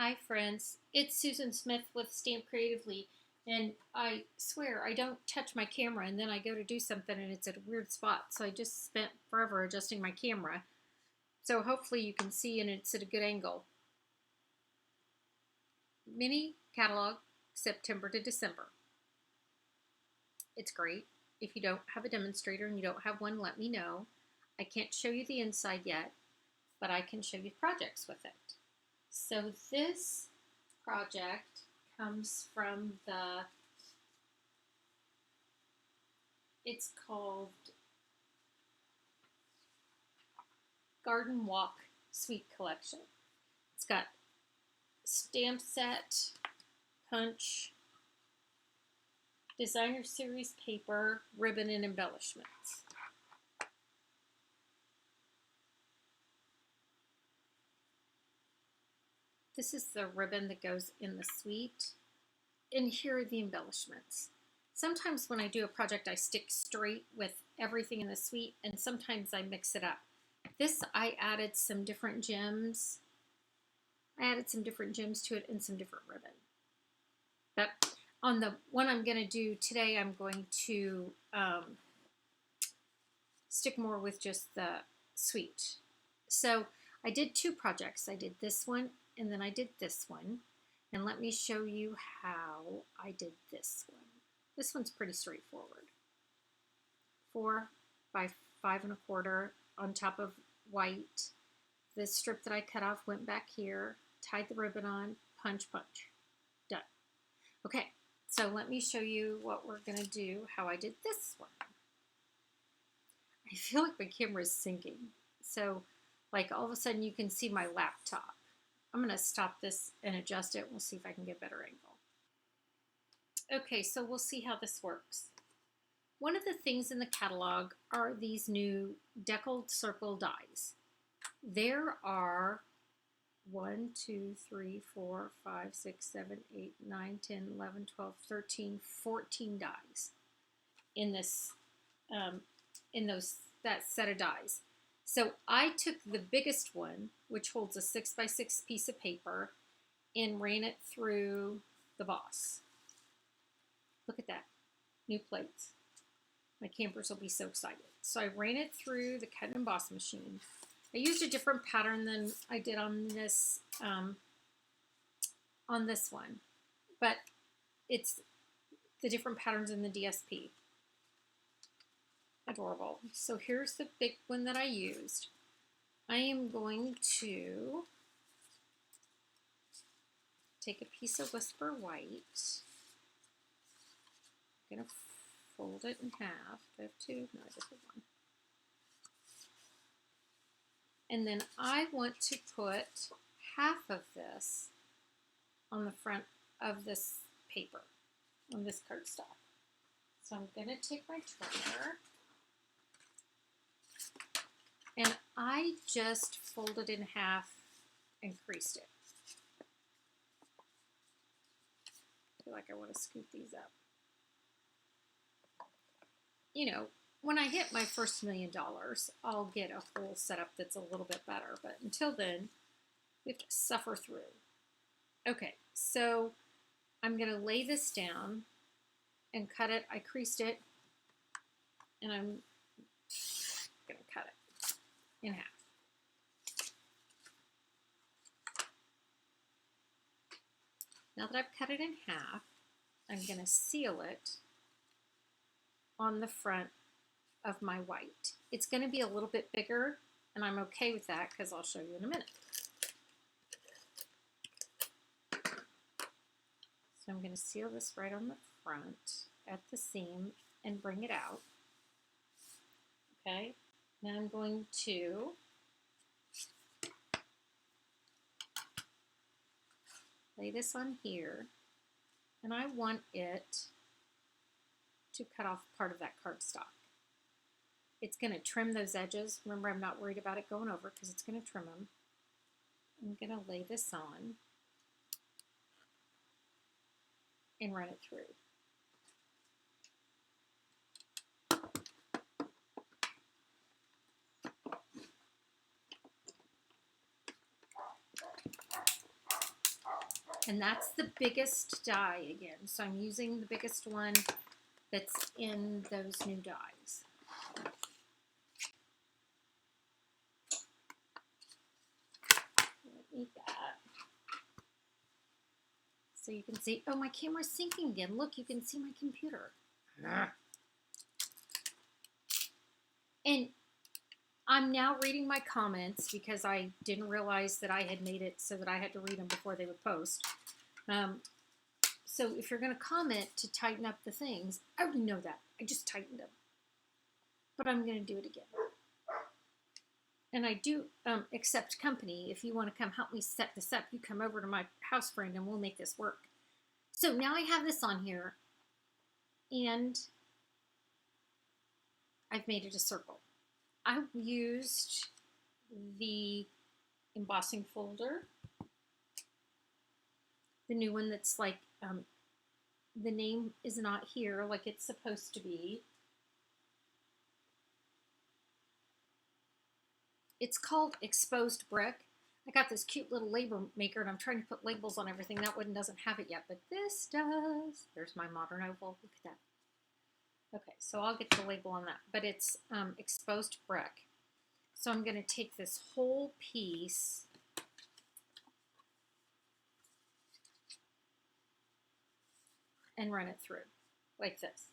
Hi friends, it's Susan Smith with Stamp Creatively, and I swear I don't touch my camera and then I go to do something and it's at a weird spot, so I just spent forever adjusting my camera. So hopefully you can see and it's at a good angle. Mini catalog, September to December. It's great. If you don't have a demonstrator and you don't have one, let me know. I can't show you the inside yet, but I can show you projects with it. So this project comes from it's called Garden Walk Suite Collection. It's got stamp set, punch, designer series paper, ribbon, and embellishments. This is the ribbon that goes in the suite, and here are the embellishments. Sometimes when I do a project, I stick straight with everything in the suite, and sometimes I mix it up. This, I added some different gems. I added some different gems to it and some different ribbon. But on the one I'm going to do today, I'm going to stick more with just the suite. So I did two projects. I did this one and then I did this one. And let me show you how I did this one. This one's pretty straightforward. 4 by 5 1/4 on top of white. The strip that I cut off went back here, tied the ribbon on, punch, punch. Done. Okay, so let me show you what we're going to do, how I did this one. I feel like my camera is sinking. So, like, all of a sudden you can see my laptop. I'm going to stop this and adjust it. We'll see if I can get a better angle. Okay, so we'll see how this works. One of the things in the catalog are these new Deckled circle dies. There are 1, 2, 3, 4, 5, 6, 7, 8, 9, 10, 11, 12, 13, 14 dies in this, that set of dies. So I took the biggest one, which holds a 6 by 6 piece of paper, and ran it through the boss. Look at that, new plates. My campers will be so excited. So I ran it through the cut and emboss machine. I used a different pattern than I did on this one, but it's the different patterns in the DSP. Adorable. So here's the big one that I used. I am going to take a piece of Whisper White. I'm going to fold it in half. Do I have two? No, I just have one. And then I want to put half of this on the front of this paper, on this cardstock. So I'm going to take my trimmer, and I just folded in half and creased it. I feel like I want to scoop these up. You know, when I hit my first $1 million, I'll get a whole setup that's a little bit better. But until then, we have to suffer through. Okay, so I'm going to lay this down and cut it. I creased it, and I'm going to cut it in half. Now that I've cut it in half, I'm going to seal it on the front of my white. It's going to be a little bit bigger, and I'm okay with that because I'll show you in a minute. So I'm going to seal this right on the front at the seam and bring it out. Okay, now I'm going to lay this on here, and I want it to cut off part of that cardstock. It's going to trim those edges. Remember, I'm not worried about it going over because it's going to trim them. I'm going to lay this on and run it through. And that's the biggest die again. So I'm using the biggest one that's in those new dies. Let me that. So you can see, oh, my camera's syncing again. Look, you can see my computer. And I'm now reading my comments because I didn't realize that I had made it so that I had to read them before they would post. So if you're going to comment to tighten up the things, I already know that. I just tightened them. But I'm going to do it again. And I do accept company. If you want to come help me set this up, you come over to my house, friend, and we'll make this work. So now I have this on here, and I've made it a circle. I used the embossing folder, the new one that's like, the name is not here like it's supposed to be. It's called Exposed Brick. I got this cute little label maker and I'm trying to put labels on everything. That one doesn't have it yet, but this does. There's my modern oval. Look at that. Okay, so I'll get the label on that, but it's Exposed Brick. So I'm going to take this whole piece and run it through like this.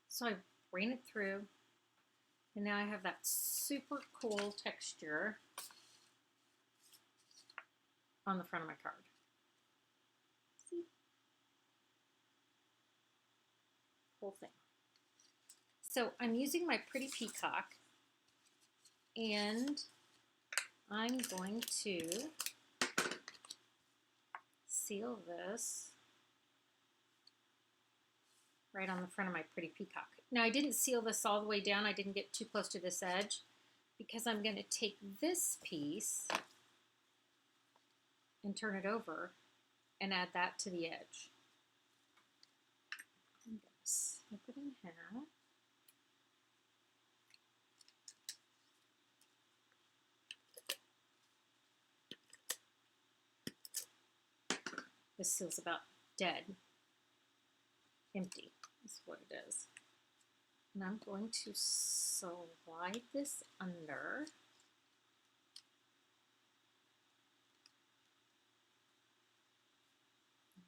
So I ran it through, and now I have that super cool texture on the front of my card. See? Whole thing. So I'm using my Pretty Peacock, and I'm going to seal this right on the front of my Pretty Peacock. Now I didn't seal this all the way down. I didn't get too close to this edge because I'm going to take this piece and turn it over and add that to the edge. I'm going to snip it in half. This feels about dead. Empty is what it is. And I'm going to slide this under.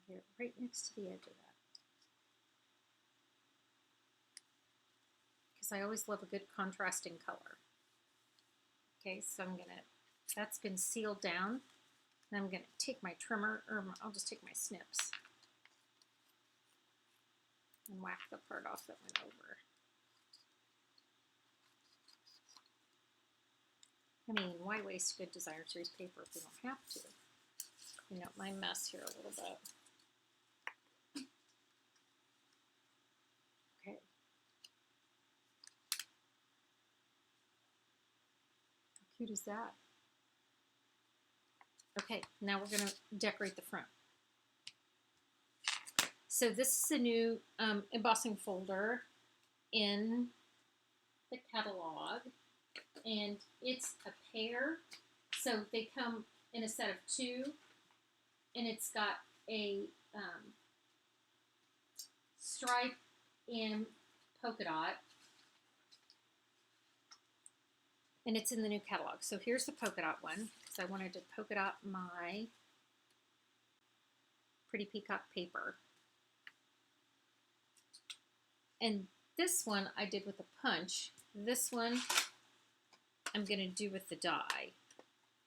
Get it right next to the edge of that. Because I always love a good contrasting color. Okay, so I'm gonna, that's been sealed down. And I'm going to take my trimmer, or I'll just take my snips and whack the part off that went over. I mean, why waste good designer series paper if we don't have to? Clean up my mess here a little bit. Okay. How cute is that? Okay, now we're going to decorate the front. So this is a new embossing folder in the catalog, and it's a pair. So they come in a set of 2, and it's got a stripe and polka dot, and it's in the new catalog. So here's the polka dot one, because I wanted to polka dot my Pretty Peacock paper. And this one I did with a punch. This one I'm going to do with the die.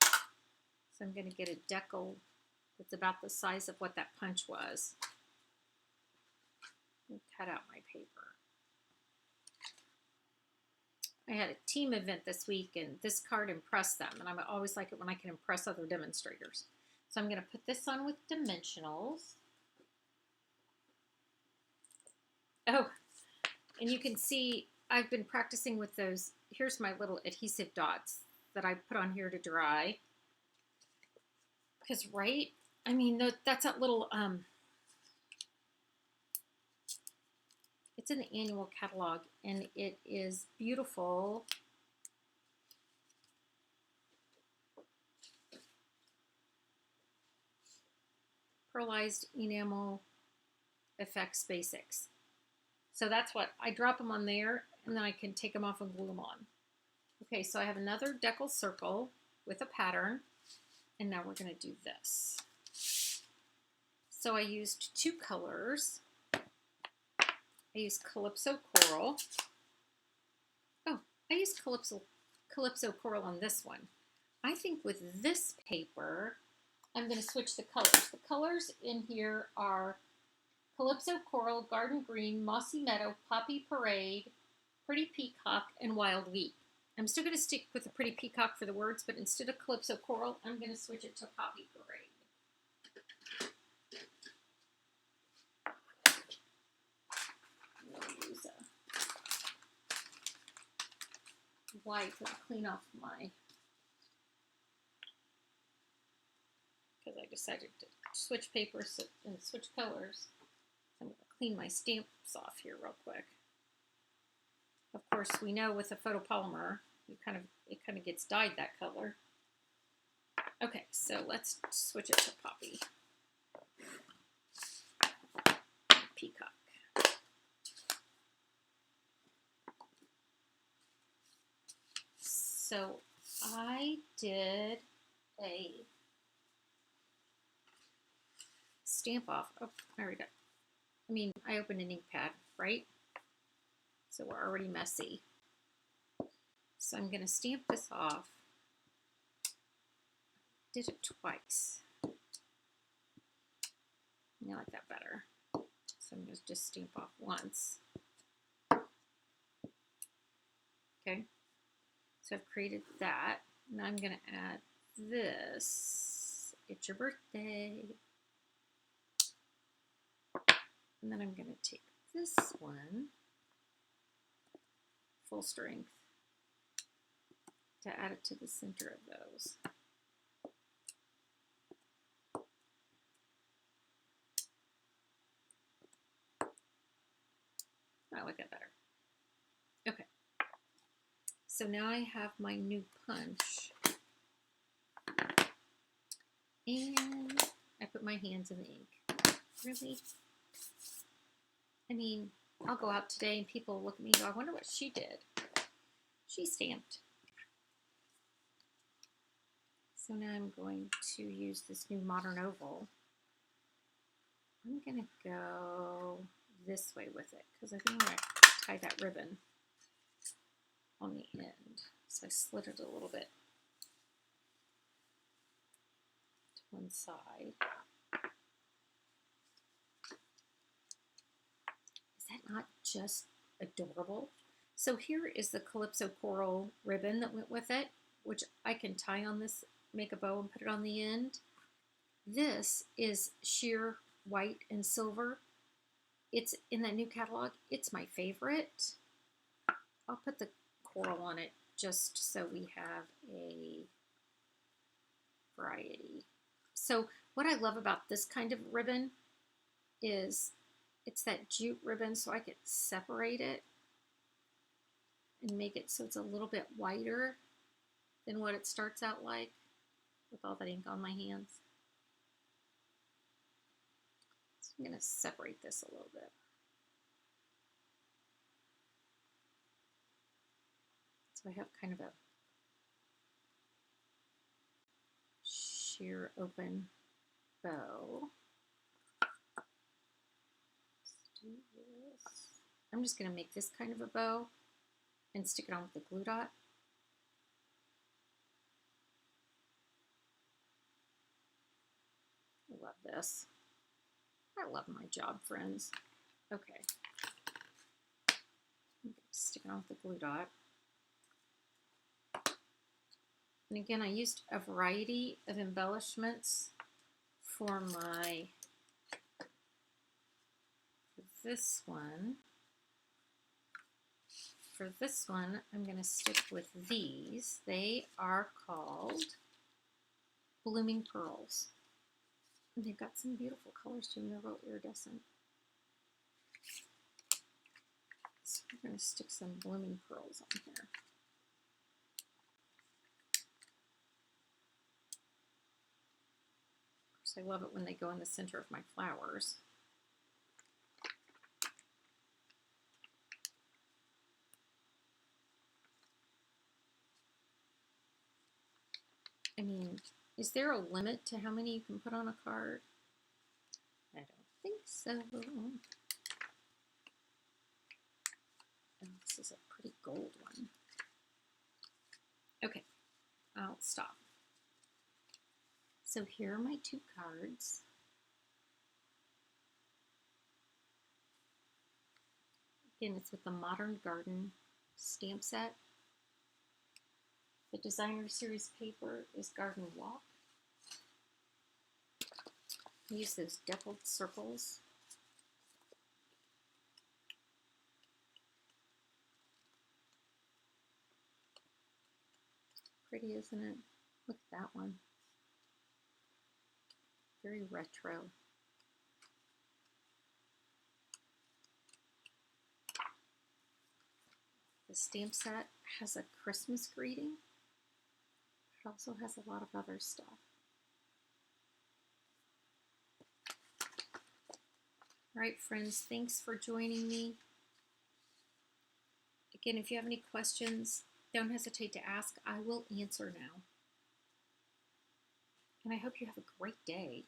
So I'm going to get a Deckled that's about the size of what that punch was. And cut out my paper. I had a team event this week, and this card impressed them, and I always like it when I can impress other demonstrators. So I'm going to put this on with dimensionals. Oh, and you can see I've been practicing with those. Here's my little adhesive dots that I put on here to dry. Because, right, I mean, that's that little, it's in the annual catalog, and it is beautiful. Pearlized Enamel Effects Basics. So that's what, I drop them on there and then I can take them off and glue them on. Okay, so I have another Deckled circle with a pattern, and now we're going to do this. So I used two colors. I used Calypso Coral. Oh, I used Calypso Coral on this one. I think with this paper, I'm going to switch the colors. The colors in here are Calypso Coral, Garden Green, Mossy Meadow, Poppy Parade, Pretty Peacock, and Wild Wheat. I'm still going to stick with the Pretty Peacock for the words, but instead of Calypso Coral, I'm going to switch it to Poppy Parade. I'll use a wipe and clean off my, because I decided to switch papers and switch colors. I'm going to clean my stamps off here real quick. Of course, we know with a photopolymer, it kind of gets dyed that color. Okay, so let's switch it to Poppy. Peacock. So I did a stamp off. Oh, there we go. I mean, I opened an ink pad, right? So we're already messy. So I'm going to stamp this off. Did it twice. I like that better. So I'm going to just stamp off once. Okay. So I've created that. Now I'm going to add this. It's your birthday. And then I'm going to take this one, full strength, to add it to the center of those. I like that better. Okay. So now I have my new punch. And I put my hands in the ink. Really? I mean, I'll go out today and people look at me and go, I wonder what she did. She stamped. So now I'm going to use this new Modern Oval. I'm going to go this way with it because I think I'm going to tie that ribbon on the end. So I slid it a little bit to one side. Is that not just adorable? So here is the Calypso Coral ribbon that went with it, which I can tie on this, make a bow and put it on the end. This is sheer white and silver. It's in that new catalog. It's my favorite. I'll put the coral on it just so we have a variety. So what I love about this kind of ribbon is it's that jute ribbon, so I could separate it and make it so it's a little bit whiter than what it starts out like with all that ink on my hands. So I'm going to separate this a little bit. So I have kind of a sheer open bow. Let's do this. I'm just going to make this kind of a bow and stick it on with the glue dot. I love this. I love my job, friends. Okay. I'm going to stick it on with the glue dot. And again, I used a variety of embellishments for this one. For this one, I'm going to stick with these. They are called Blooming Pearls. And they've got some beautiful colors to them. They're real iridescent. So we're going to stick some Blooming Pearls on here. So I love it when they go in the center of my flowers. I mean, is there a limit to how many you can put on a card? I don't think so. Oh, this is a pretty gold one. Okay, I'll stop. So here are my 2 cards. Again, it's with the Modern Garden stamp set. The Designer Series paper is Garden Walk. I use those Deckled circles. Pretty, isn't it? Look at that one. Very retro. The stamp set has a Christmas greeting. It also has a lot of other stuff. All right, friends, thanks for joining me. Again, if you have any questions, don't hesitate to ask. I will answer now. And I hope you have a great day.